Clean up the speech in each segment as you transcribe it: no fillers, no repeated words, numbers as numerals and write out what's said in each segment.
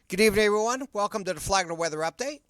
Good evening, everyone. Welcome to the Flagler Weather Update.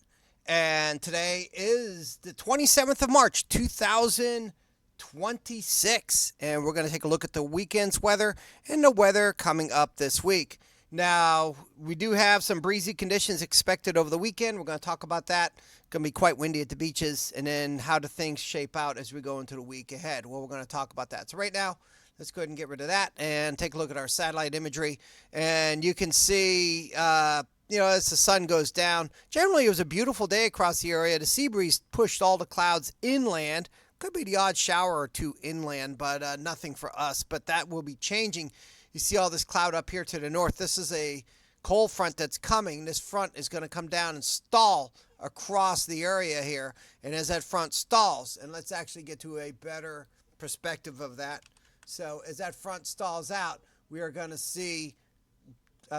And today is the 27th of March, 2026. And we're going to take a look at the weekend's weather and the weather coming up this week. Now, we do have some breezy conditions expected over the weekend. We're going to talk about that. Going to be quite windy at the beaches. And then how do things shape out as we go into the week ahead? Well, we're going to talk about that. So right now, let's go ahead and get rid of that and take a look at our satellite imagery. And you can see, as the sun goes down, generally it was a beautiful day across the area. The sea breeze pushed all the clouds inland. Could be the odd shower or two inland, but nothing for us. But that will be changing. You see all this cloud up here to the north. This is a cold front that's coming. This front is going to come down and stall across the area here. And as that front stalls, and let's actually get to a better perspective of that. So as that front stalls out, we are going to see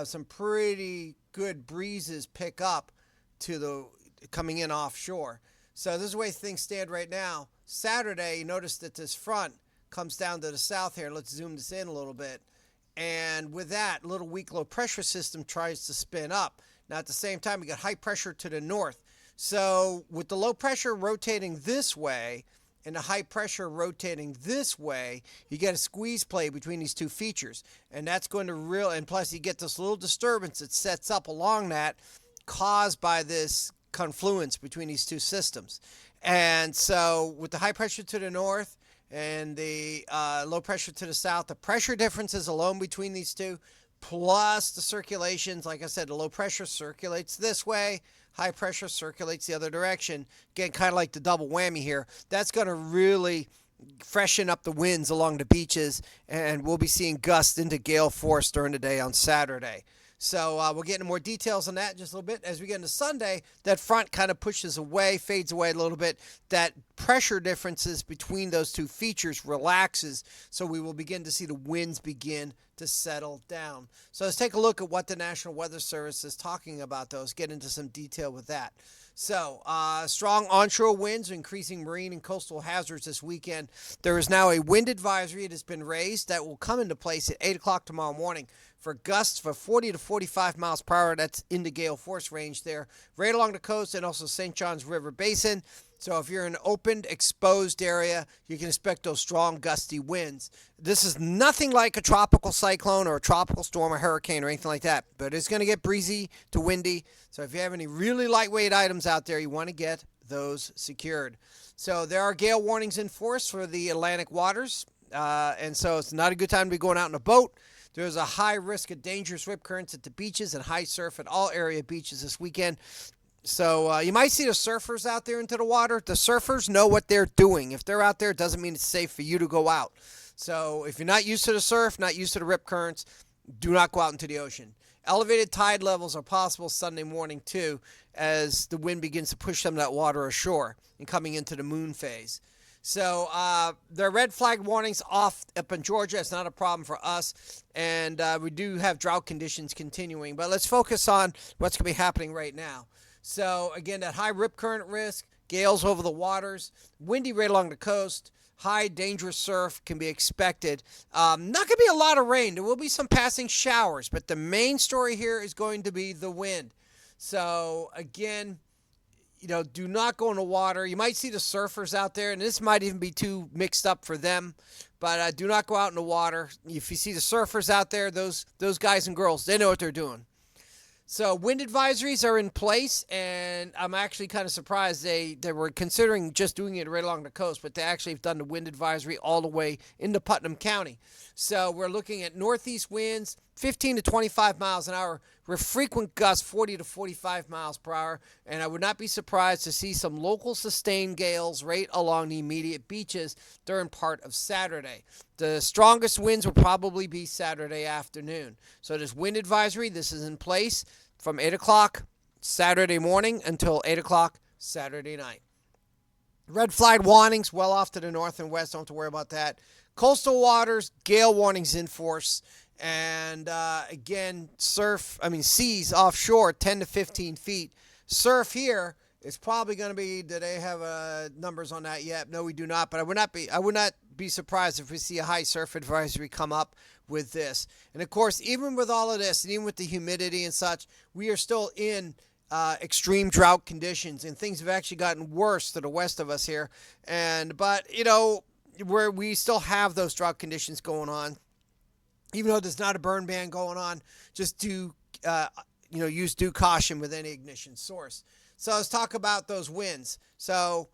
some pretty good breezes pick up to the coming in offshore. So this is the way things stand right now. Saturday, you notice that this front comes down to the south here. Let's zoom this in a little bit. And with that, little weak low pressure system tries to spin up. Now at the same time, we got high pressure to the north. So with the low pressure rotating this way, and the high pressure rotating this way, you get a squeeze play between these two features. And that's going to and plus you get this little disturbance that sets up along that caused by this confluence between these two systems. And so with the high pressure to the north and the low pressure to the south, the pressure differences alone between these two, plus the circulations, like I said, the low pressure circulates this way, high pressure circulates the other direction. Again, kind of like the double whammy here. That's going to really freshen up the winds along the beaches, and we'll be seeing gusts into gale force during the day on Saturday. So we'll get into more details on that in just a little bit. As we get into Sunday, that front kind of pushes away, fades away a little bit. That pressure differences between those two features relaxes, so we will begin to see the winds begin to settle down. So let's take a look at what the National Weather Service is talking about those, get into some detail with that. So, strong onshore winds, increasing marine and coastal hazards this weekend. There is now a wind advisory. It has been raised. That will come into place at 8 o'clock tomorrow morning for gusts of 40 to 45 miles per hour. That's in the gale force range there, right along the coast and also St. Johns River Basin. So if you're in an open, exposed area, you can expect those strong, gusty winds. This is nothing like a tropical cyclone or a tropical storm or hurricane or anything like that, but it's going to get breezy to windy. So if you have any really lightweight items out there, you want to get those secured. So there are gale warnings in force for the Atlantic waters, and so it's not a good time to be going out in a boat. There's a high risk of dangerous rip currents at the beaches and high surf at all area beaches this weekend. So you might see the surfers out there into the water. The surfers know what they're doing. If they're out there, it doesn't mean it's safe for you to go out. So if you're not used to the surf, not used to the rip currents, do not go out into the ocean. Elevated tide levels are possible Sunday morning, too, as the wind begins to push some of that water ashore and coming into the moon phase. So there are red flag warnings off up in Georgia. It's not a problem for us. And we do have drought conditions continuing. But let's focus on what's going to be happening right now. So, again, that high rip current risk, gales over the waters, windy right along the coast, high dangerous surf can be expected. Not going to be a lot of rain. There will be some passing showers, but the main story here is going to be the wind. So, again, do not go in the water. You might see the surfers out there, and this might even be too mixed up for them, but do not go out in the water. If you see the surfers out there, those guys and girls, they know what they're doing. So wind advisories are in place, and I'm actually kind of surprised they were considering just doing it right along the coast, but they actually have done the wind advisory all the way into Putnam County. So we're looking at northeast winds, 15 to 25 miles an hour, with frequent gusts 40 to 45 miles per hour, and I would not be surprised to see some local sustained gales right along the immediate beaches during part of Saturday. The strongest winds will probably be Saturday afternoon. So this wind advisory, this is in place from 8 o'clock Saturday morning until 8 o'clock Saturday night. Red flag warnings well off to the north and west. Don't have to worry about that. Coastal waters, gale warnings in force. And again, seas offshore 10 to 15 feet. Surf here It's probably going to be. Do they have numbers on that yet? No, we do not. But I would not be surprised if we see a high surf advisory come up with this. And of course, even with all of this, and even with the humidity and such, we are still in extreme drought conditions, and things have actually gotten worse to the west of us here. But where we still have those drought conditions going on, even though there's not a burn ban going on, just use due caution with any ignition source. So let's talk about those winds. So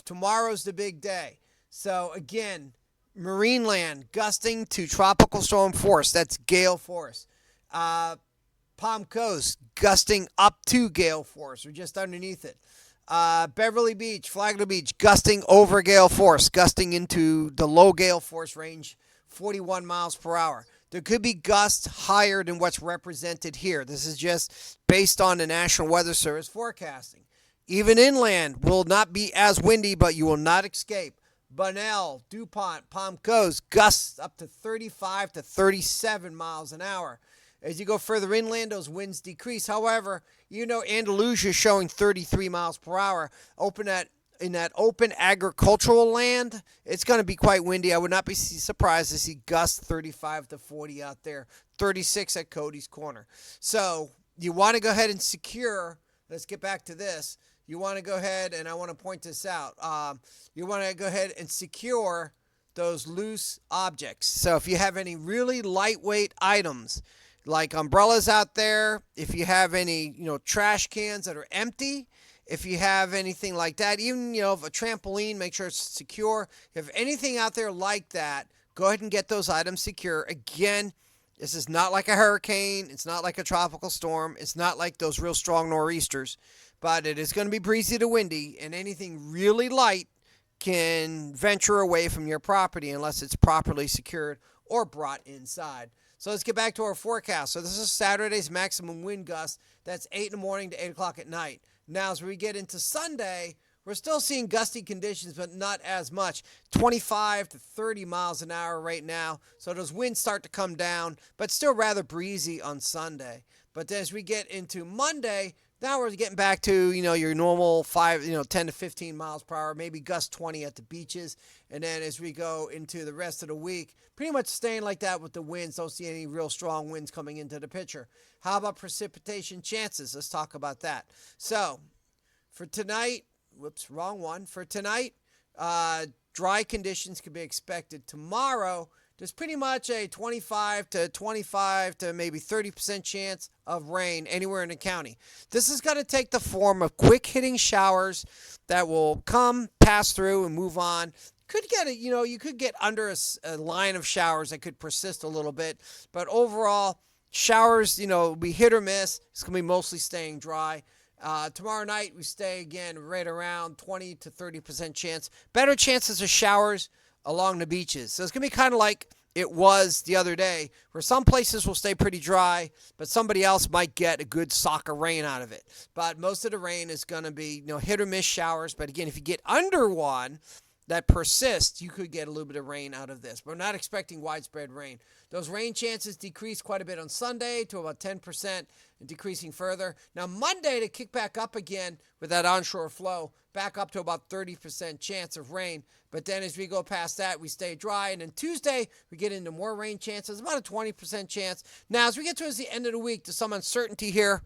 tomorrow's the big day. So again, Marineland gusting to tropical storm force. That's gale force. Palm Coast gusting up to gale force or just underneath it. Beverly Beach, Flagler Beach, gusting over gale force, gusting into the low gale force range, 41 miles per hour. There could be gusts higher than what's represented here. This is just based on the National Weather Service forecasting. Even inland will not be as windy, but you will not escape. Bunnell, DuPont, Palm Coast, gusts up to 35 to 37 miles an hour. As you go further inland, those winds decrease. However, Andalusia is showing 33 miles per hour. In that open agricultural land, it's going to be quite windy. I would not be surprised to see gusts 35 to 40 out there, 36 at Cody's Corner. So you want to go ahead and secure. Let's get back to this. You want to go ahead, and I want to point this out. You want to go ahead and secure those loose objects. So if you have any really lightweight items, like umbrellas out there, if you have any, trash cans that are empty, if you have anything like that, even, if a trampoline, make sure it's secure. If you have anything out there like that, go ahead and get those items secure. Again, this is not like a hurricane. It's not like a tropical storm. It's not like those real strong nor'easters. But it is going to be breezy to windy, and anything really light can venture away from your property unless it's properly secured or brought inside. So let's get back to our forecast. So this is Saturday's maximum wind gust. That's 8 in the morning to 8 o'clock at night. Now, as we get into Sunday, we're still seeing gusty conditions, but not as much. 25 to 30 miles an hour right now. So those winds start to come down, but still rather breezy on Sunday. But then as we get into Monday, now we're getting back to, your normal 10 to 15 miles per hour, maybe gust 20 at the beaches. And then as we go into the rest of the week, pretty much staying like that with the winds. Don't see any real strong winds coming into the picture. How about precipitation chances? Let's talk about that. So for tonight, wrong one. For tonight, dry conditions can be expected. Tomorrow, there's pretty much a 25 to maybe 30% chance of rain anywhere in the county. This is going to take the form of quick hitting showers that will come, pass through, and move on. You could get under a line of showers that could persist a little bit, but overall, showers, will be hit or miss. It's going to be mostly staying dry. Tomorrow night, we stay again right around 20 to 30% chance. Better chances of showers along the beaches. So it's going to be kind of like it was the other day, where some places will stay pretty dry, but somebody else might get a good sock of rain out of it. But most of the rain is going to be, hit or miss showers. But again, if you get under one that persists, you could get a little bit of rain out of this. We're not expecting widespread rain. Those rain chances decrease quite a bit on Sunday to about 10% and decreasing further. Now, Monday to kick back up again with that onshore flow, back up to about 30% chance of rain. But then as we go past that, we stay dry. And then Tuesday, we get into more rain chances, about a 20% chance. Now, as we get towards the end of the week, there's some uncertainty here.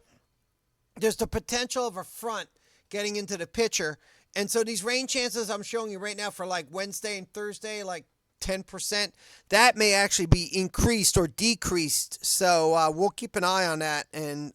There's the potential of a front getting into the picture. And so these rain chances I'm showing you right now for like Wednesday and Thursday, like 10%, that may actually be increased or decreased. So we'll keep an eye on that and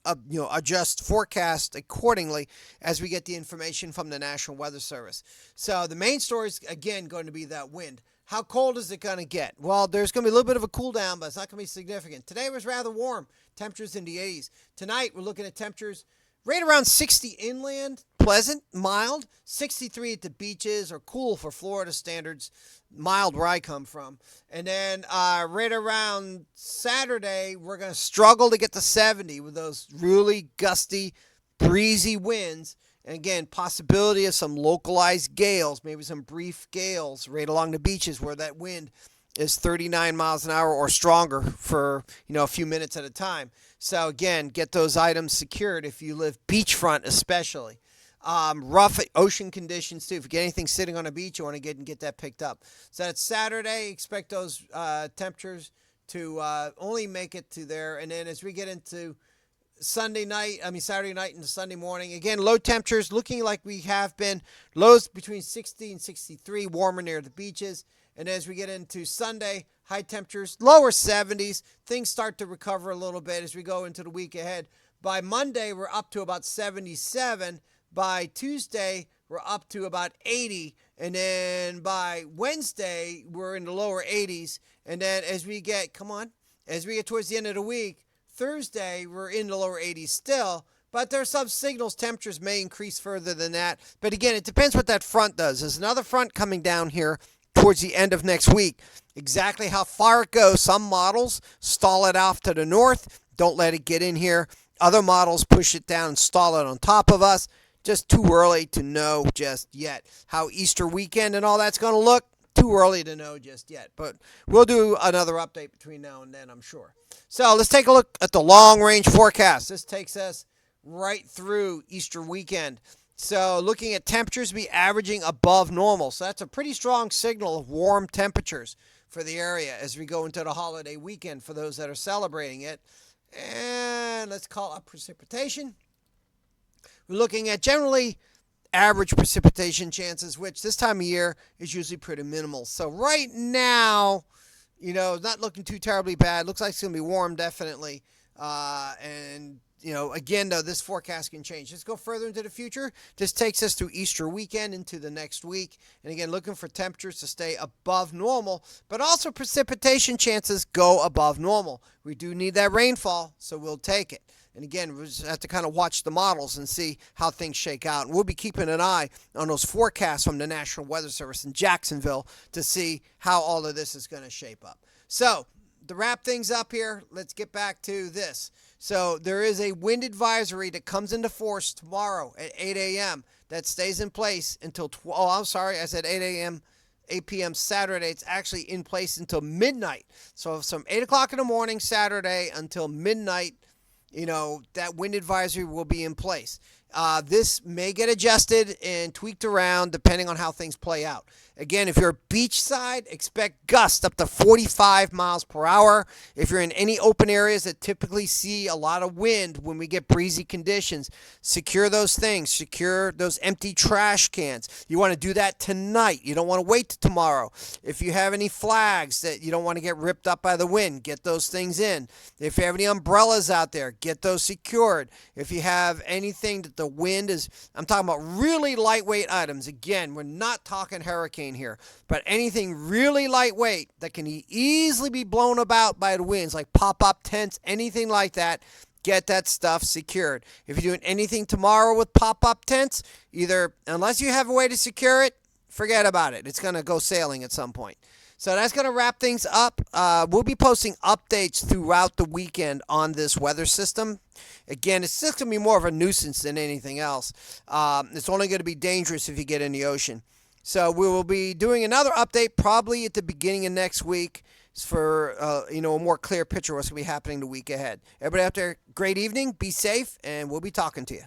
adjust forecast accordingly as we get the information from the National Weather Service. So the main story is, again, going to be that wind. How cold is it going to get? Well, there's going to be a little bit of a cool down, but it's not going to be significant. Today was rather warm, temperatures in the 80s. Tonight, we're looking at temperatures right around 60 inland, pleasant, mild, 63 at the beaches, or cool for Florida standards, mild where I come from. And then right around Saturday, we're going to struggle to get to 70 with those really gusty, breezy winds. And again, possibility of some localized gales, maybe some brief gales right along the beaches where that wind is 39 miles an hour or stronger for, a few minutes at a time. So again, get those items secured if you live beachfront especially. Rough ocean conditions too. If you get anything sitting on a beach, you want to get that picked up. So that's Saturday. Expect those temperatures to only make it to there. And then as we get into Saturday night into Sunday morning. Again, low temperatures looking like we have been. Lows between 60 and 63, warmer near the beaches. And as we get into Sunday, high temperatures, lower 70s. Things start to recover a little bit as we go into the week ahead. By Monday, we're up to about 77. By Tuesday, we're up to about 80. And then by Wednesday, we're in the lower 80s. And then as we get towards the end of the week, Thursday, we're in the lower 80s still, but there are some signals temperatures may increase further than that. But again, it depends what that front does. There's another front coming down here towards the end of next week. Exactly how far it goes, some models stall it off to the north, don't let it get in here. Other models push it down and stall it on top of us. Just too early to know just yet. How Easter weekend and all that's going to look, too early to know just yet. But we'll do another update between now and then, I'm sure. So let's take a look at the long-range forecast. This takes us right through Easter weekend. So looking at temperatures, be averaging above normal. So that's a pretty strong signal of warm temperatures for the area as we go into the holiday weekend for those that are celebrating it. And let's call up precipitation. We're looking at generally average precipitation chances, which this time of year is usually pretty minimal. So right now, not looking too terribly bad. Looks like it's going to be warm, definitely. Again, though, this forecast can change. Let's go further into the future. This takes us through Easter weekend into the next week. And again, looking for temperatures to stay above normal, but also precipitation chances go above normal. We do need that rainfall, so we'll take it. And again, we just have to kind of watch the models and see how things shake out. And we'll be keeping an eye on those forecasts from the National Weather Service in Jacksonville to see how all of this is going to shape up. So, to wrap things up here, let's get back to this. So, there is a wind advisory that comes into force tomorrow at 8 a.m. that stays in place until, I said 8 a.m. 8 p.m. Saturday. It's actually in place until midnight. So, from 8 o'clock in the morning Saturday until midnight, that wind advisory will be in place. This may get adjusted and tweaked around depending on how things play out. Again, if you're beachside, expect gusts up to 45 miles per hour. If you're in any open areas that typically see a lot of wind when we get breezy conditions, secure those things. Secure those empty trash cans. You want to do that tonight. You don't want to wait till tomorrow. If you have any flags that you don't want to get ripped up by the wind, get those things in. If you have any umbrellas out there, get those secured. If you have anything that the wind is, I'm talking about really lightweight items. Again, we're not talking hurricane here, but anything really lightweight that can easily be blown about by the winds, like pop-up tents, anything like that, get that stuff secured. If you're doing anything tomorrow with pop-up tents, unless you have a way to secure it, forget about it. It's going to go sailing at some point. So that's going to wrap things up. We'll be posting updates throughout the weekend on this weather system. Again, it's just going to be more of a nuisance than anything else. It's only going to be dangerous if you get in the ocean. So we will be doing another update probably at the beginning of next week for a more clear picture of what's going to be happening the week ahead. Everybody out there, great evening, be safe, and we'll be talking to you.